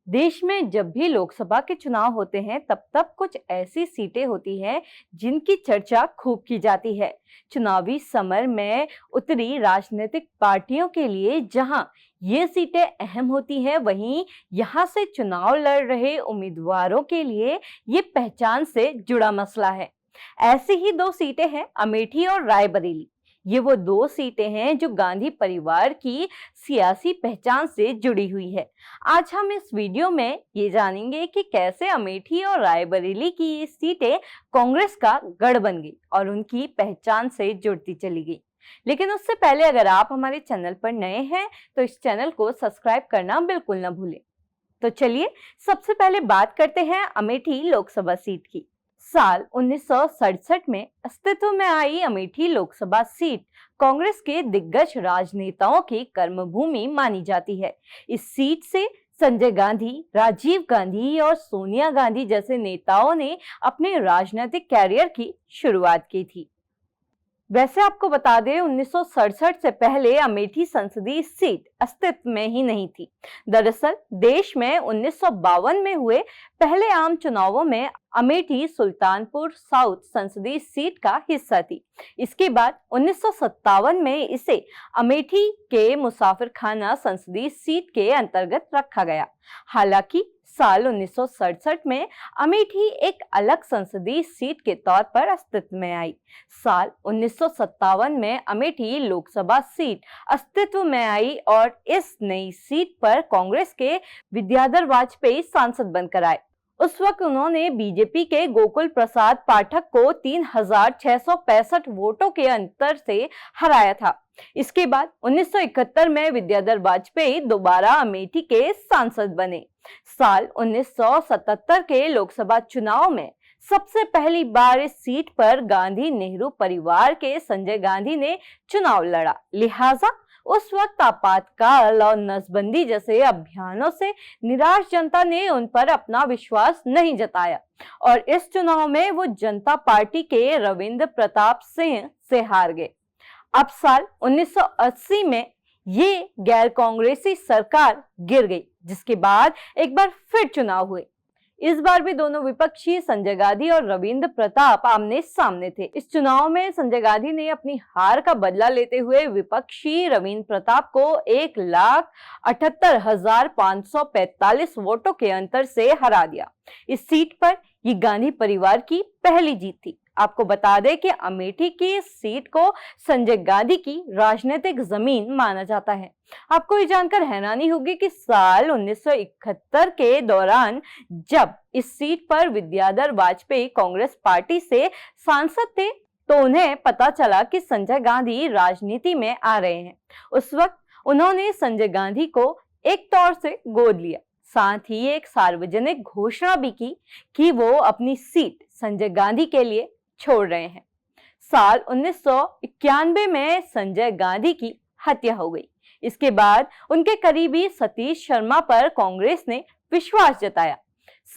देश में जब भी लोकसभा के चुनाव होते हैं तब तब कुछ ऐसी सीटें होती हैं जिनकी चर्चा खूब की जाती है। चुनावी समर में उतरी राजनीतिक पार्टियों के लिए जहां ये सीटें अहम होती हैं, वहीं यहां से चुनाव लड़ रहे उम्मीदवारों के लिए ये पहचान से जुड़ा मसला है। ऐसी ही दो सीटें हैं, अमेठी और रायबरेली। ये वो दो सीटें हैं जो गांधी परिवार की सियासी पहचान से जुड़ी हुई है। आज हम इस वीडियो में ये जानेंगे कि कैसे अमेठी और रायबरेली की ये सीटें कांग्रेस का गढ़ बन गई और उनकी पहचान से जुड़ती चली गई। लेकिन उससे पहले अगर आप हमारे चैनल पर नए हैं तो इस चैनल को सब्सक्राइब करना बिल्कुल ना भूलें। तो चलिए सबसे पहले बात करते हैं अमेठी लोकसभा सीट की। साल 1967 में अस्तित्व में आई अमेठी लोकसभा सीट कांग्रेस के दिग्गज राजनेताओं की कर्मभूमि मानी जाती है। इस सीट से संजय गांधी, राजीव गांधी और सोनिया गांधी जैसे नेताओं ने अपने राजनीतिक कैरियर की शुरुआत की थी। वैसे आपको बता दें, 1967 से पहले अमेठी संसदीय सीट अस्तित्व में ही नहीं थी। दरअसल देश में 1952 में हुए पहले आम चुनावों में अमेठी सुल्तानपुर साउथ संसदीय सीट का हिस्सा थी। इसके बाद 1957 में इसे अमेठी के मुसाफिरखाना संसदीय सीट के अंतर्गत रखा गया। हालांकि साल 1967 में अमेठी एक अलग संसदीय सीट के तौर पर अस्तित्व में आई। साल 1957 में अमेठी लोकसभा सीट अस्तित्व में आई और इस नई सीट पर कांग्रेस के विद्याधर वाजपेयी सांसद बनकर आए। उस वक्त उन्होंने बीजेपी के गोकुल प्रसाद पाठक को 3665 वोटों के अंतर से हराया था। इसके बाद 1971 में विद्याधर वाजपेयी दोबारा अमेठी के सांसद बने। साल 1977 के लोकसभा चुनाव में सबसे पहली बार इस सीट पर गांधी नेहरू परिवार के संजय गांधी ने चुनाव लड़ा। लिहाजा उस वक्त आपातकाल और नसबंदी जैसे अभियानों से निराश जनता ने उन पर अपना विश्वास नहीं जताया और इस चुनाव में वो जनता पार्टी के रविंद्र प्रताप सिंह से हार गए। अब साल 1980 में ये गैर कांग्रेसी सरकार गिर गई, जिसके बाद एक बार फिर चुनाव हुए। इस बार भी दोनों विपक्षी संजय गांधी और रविंद्र प्रताप आमने सामने थे। इस चुनाव में संजय गांधी ने अपनी हार का बदला लेते हुए विपक्षी रविंद्र प्रताप को 1,78,545 वोटों के अंतर से हरा दिया। इस सीट पर ये गांधी परिवार की पहली जीत थी। आपको बता दें कि अमेठी की सीट को संजय गांधी की राजनीतिक जमीन माना जाता है। आपको ये जानकर हैरानी होगी कि साल 1971 के दौरान जब इस सीट पर विद्याधर वाजपेयी कांग्रेस पार्टी से सांसद थे तो उन्हें पता चला कि संजय गांधी राजनीति में आ रहे हैं। उस वक्त उन्होंने संजय गांधी को एक तौर से गोद लिया, साथ ही एक सार्वजनिक घोषणा भी की कि वो अपनी सीट संजय गांधी के लिए छोड़ रहे हैं। साल 1991 में संजय गांधी की हत्या हो गई। इसके बाद उनके करीबी सतीश शर्मा पर कांग्रेस ने विश्वास जताया।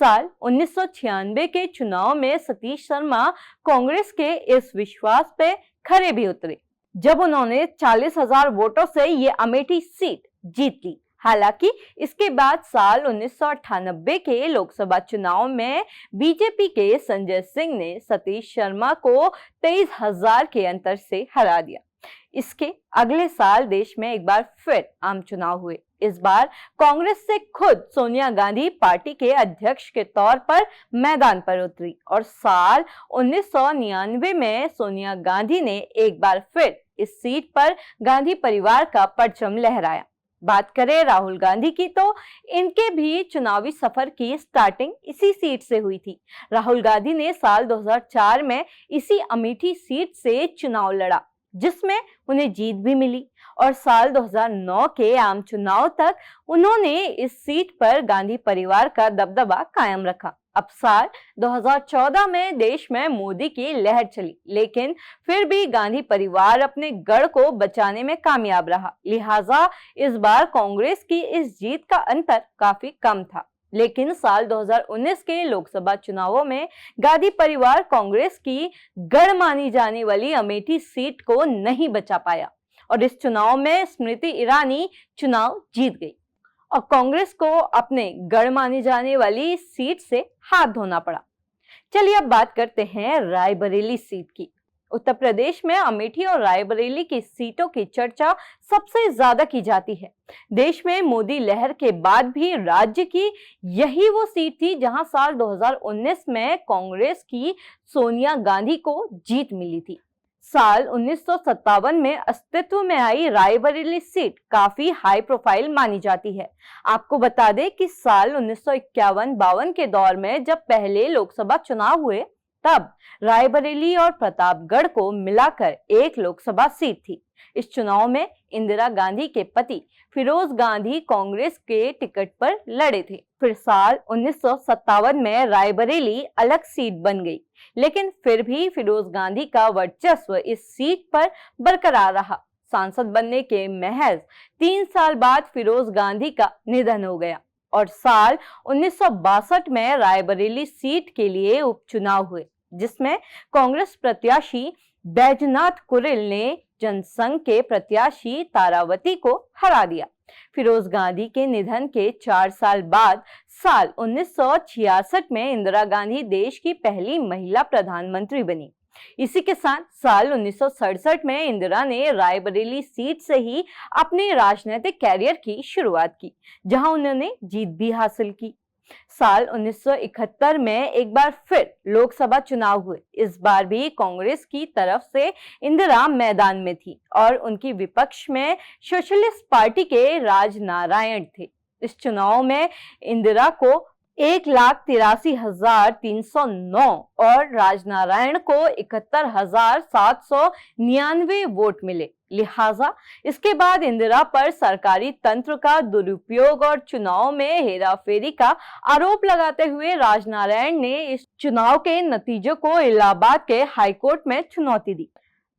साल 1996 के चुनाव में सतीश शर्मा कांग्रेस के इस विश्वास पे खरे भी उतरे जब उन्होंने 40,000 वोटों से ये अमेठी सीट जीत ली। हालांकि इसके बाद साल 1998 के लोकसभा चुनाव में बीजेपी के संजय सिंह ने सतीश शर्मा को 23,000 के अंतर से हरा दिया। इसके अगले साल देश में एक बार फिर आम चुनाव हुए। इस बार कांग्रेस से खुद सोनिया गांधी पार्टी के अध्यक्ष के तौर पर मैदान पर उतरी और साल 1999 में सोनिया गांधी ने एक बार फिर इस सीट पर गांधी परिवार का परचम लहराया। बात करें राहुल गांधी की तो इनके भी चुनावी सफर की स्टार्टिंग इसी सीट से हुई थी। राहुल गांधी ने साल 2004 में इसी अमेठी सीट से चुनाव लड़ा, जिसमें उन्हें जीत भी मिली और साल 2009 के आम चुनाव तक उन्होंने इस सीट पर गांधी परिवार का दबदबा कायम रखा। अब साल 2014 में देश में मोदी की लहर चली, लेकिन फिर भी गांधी परिवार अपने गढ़ को बचाने में कामयाब रहा। लिहाजा इस बार कांग्रेस की इस जीत का अंतर काफी कम था। लेकिन साल 2019 के लोकसभा चुनावों में गांधी परिवार कांग्रेस की गढ़ मानी जाने वाली अमेठी सीट को नहीं बचा पाया और इस चुनाव में स्मृति ईरानी चुनाव जीत गई। और कांग्रेस को अपने गढ़ मानी जाने वाली इस सीट से हाथ धोना पड़ा। चलिए अब बात करते हैं रायबरेली सीट की। उत्तर प्रदेश में अमेठी और रायबरेली की सीटों की चर्चा सबसे ज्यादा की जाती है। देश में मोदी लहर के बाद भी राज्य की यही वो सीट थी जहां साल 2019 में कांग्रेस की सोनिया गांधी को जीत मिली थी। साल 1957 में अस्तित्व में आई रायबरेली सीट काफी हाई प्रोफाइल मानी जाती है। आपको बता दें कि साल 1951-52 के दौर में जब पहले लोकसभा चुनाव हुए, तब रायबरेली और प्रतापगढ़ को मिलाकर एक लोकसभा सीट थी। इस चुनाव में इंदिरा गांधी के पति फिरोज गांधी कांग्रेस के टिकट पर लड़े थे। फिर साल 1957 में रायबरेली अलग सीट बन गई, लेकिन फिर भी फिरोज गांधी का वर्चस्व इस सीट पर बरकरार रहा। सांसद बनने के महज 3 साल बाद फिरोज गांधी का निधन हो गया और साल 1962 में रायबरेली सीट के लिए उपचुनाव हुए, जिसमें कांग्रेस प्रत्याशी बैजनाथ कुरिल ने जनसंघ के प्रत्याशी तारावती को हरा दिया। फिरोज गांधी के निधन के 4 साल बाद साल 1966 में इंदिरा गांधी देश की पहली महिला प्रधानमंत्री बनी। इसी के साथ साल 1967 में इंदिरा ने रायबरेली सीट से ही अपने राजनीतिक कैरियर की शुरुआत की, जहां उन्होंने जीत भी हासिल की। साल 1971 में एक बार फिर लोकसभा चुनाव हुए। इस बार भी कांग्रेस की तरफ से इंदिरा मैदान में थी और उनकी विपक्ष में सोशलिस्ट पार्टी के राजनारायण थे। इस चुनाव में इंदिरा को 1,83,309 और राजनारायण को 71,799 वोट मिले। लिहाजा इसके बाद इंदिरा पर सरकारी तंत्र का दुरुपयोग और चुनाव में हेराफेरी का आरोप लगाते हुए राजनारायण ने इस चुनाव के नतीजों को इलाहाबाद के हाईकोर्ट में चुनौती दी।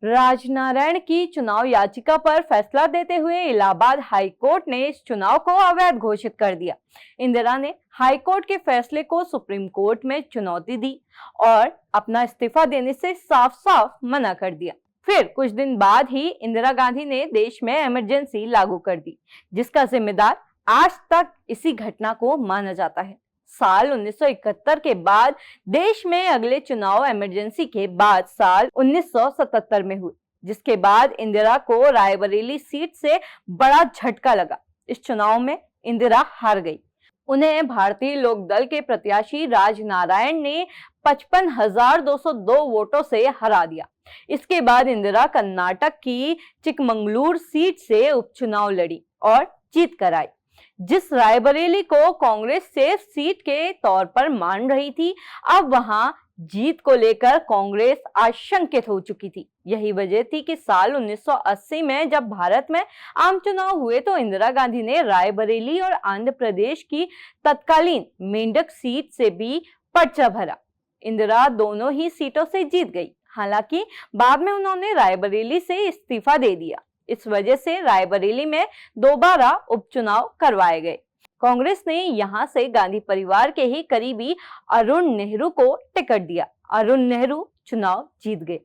राजनारायण की चुनाव याचिका पर फैसला देते हुए इलाहाबाद हाईकोर्ट ने इस चुनाव को अवैध घोषित कर दिया। इंदिरा ने हाईकोर्ट के फैसले को सुप्रीम कोर्ट में चुनौती दी और अपना इस्तीफा देने से साफ साफ मना कर दिया। फिर कुछ दिन बाद ही इंदिरा गांधी ने देश में इमरजेंसी लागू कर दी, जिसका जिम्मेदार आज तक इसी घटना को माना जाता है। साल 1971 के बाद देश में अगले चुनाव इमरजेंसी के बाद साल 1977 में हुए, जिसके बाद इंदिरा को रायबरेली सीट से बड़ा झटका लगा। इस चुनाव में इंदिरा हार गई। उन्हें भारतीय लोक दल के प्रत्याशी राजनारायण ने 55,202 वोटों से हरा दिया। इसके बाद इंदिरा कर्नाटक की चिकमंगलूर सीट से उपचुनाव लड़ी और जीत कर आई। जिस रायबरेली को कांग्रेस सेफ सीट के तौर पर मान रही थी, अब वहां जीत को लेकर कांग्रेस आशंकित हो चुकी थी। यही वजह थी कि साल 1980 में जब भारत में आम चुनाव हुए तो इंदिरा गांधी ने रायबरेली और आंध्र प्रदेश की तत्कालीन मेंढक सीट से भी पर्चा भरा। इंदिरा दोनों ही सीटों से जीत गई। हालांकि बाद में उन्होंने रायबरेली से इस्तीफा दे दिया। इस वजह से रायबरेली में दोबारा उपचुनाव करवाए गए। कांग्रेस ने यहां से गांधी परिवार के ही करीबी अरुण नेहरू को टिकट दिया। अरुण नेहरू चुनाव जीत गए।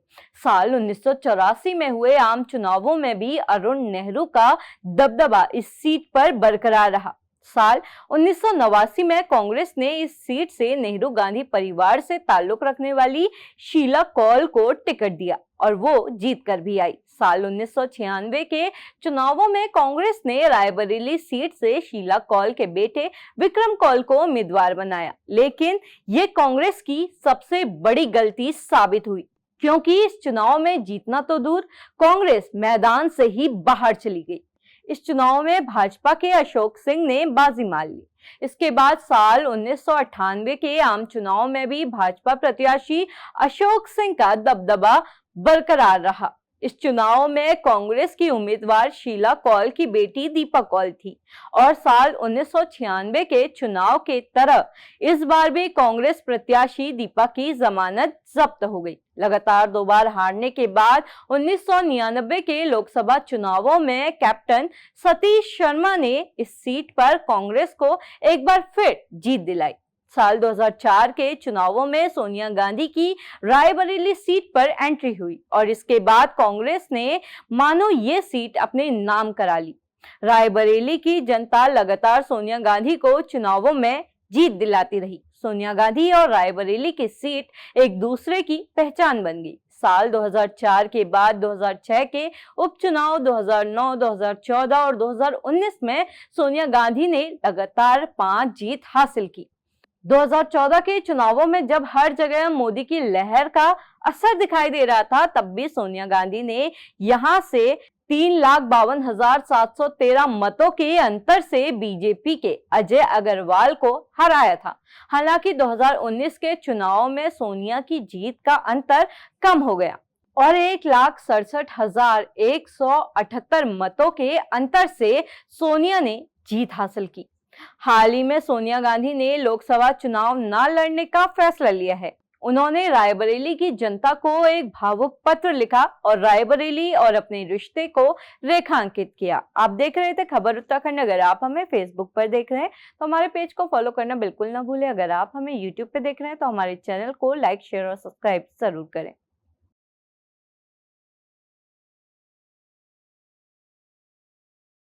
साल 1984 में हुए आम चुनावों में भी अरुण नेहरू का दबदबा इस सीट पर बरकरार रहा। साल 1989 में कांग्रेस ने इस सीट से नेहरू गांधी परिवार से ताल्लुक रखने वाली शीला कौल को टिकट दिया और वो जीत कर भी आई। साल 1996 के चुनावों में कांग्रेस ने रायबरेली सीट से शीला कौल के बेटे विक्रम कौल को उम्मीदवार बनाया, लेकिन ये कांग्रेस की सबसे बड़ी गलती साबित हुई, क्योंकि इस चुनाव में जीतना तो दूर, कांग्रेस मैदान से ही बाहर चली गई। इस चुनाव में भाजपा के अशोक सिंह ने बाजी मार ली। इसके बाद साल 1998 के आम चुनाव में भी भाजपा प्रत्याशी अशोक सिंह का दबदबा बरकरार रहा। इस चुनाव में कांग्रेस की उम्मीदवार शीला कौल की बेटी दीपा कौल थी और साल 1996 के चुनाव के तरह इस बार भी कांग्रेस प्रत्याशी दीपा की जमानत जब्त हो गई। लगातार 2 बार हारने के बाद 1999 के लोकसभा चुनावों में कैप्टन सतीश शर्मा ने इस सीट पर कांग्रेस को एक बार फिर जीत दिलाई। साल 2004 के चुनावों में सोनिया गांधी की रायबरेली सीट पर एंट्री हुई और इसके बाद कांग्रेस ने मानो ये सीट अपने नाम करा ली। रायबरेली की जनता लगातार सोनिया गांधी को चुनावों में जीत दिलाती रही। सोनिया गांधी और रायबरेली की सीट एक दूसरे की पहचान बन गई। साल 2004 के बाद 2006 के उपचुनाव, 2009, 2014 और 2019 में सोनिया गांधी ने लगातार 5 जीत हासिल की। 2014 के चुनावों में जब हर जगह मोदी की लहर का असर दिखाई दे रहा था, तब भी सोनिया गांधी ने यहां से 3,52,713 मतों के अंतर से बीजेपी के अजय अग्रवाल को हराया था। हालांकि 2019 के चुनाव में सोनिया की जीत का अंतर कम हो गया और 1,67,178 मतों के अंतर से सोनिया ने जीत हासिल की। हाल ही में सोनिया गांधी ने लोकसभा चुनाव न लड़ने का फैसला लिया है। उन्होंने रायबरेली की जनता को एक भावुक पत्र लिखा और रायबरेली और अपने रिश्ते को रेखांकित किया। आप देख रहे थे खबर उत्तराखंड। अगर आप हमें फेसबुक पर देख रहे हैं तो हमारे पेज को फॉलो करना बिल्कुल ना भूलें। अगर आप हमें यूट्यूब पे देख रहे हैं तो हमारे चैनल को लाइक, शेयर और सब्सक्राइब जरूर करें।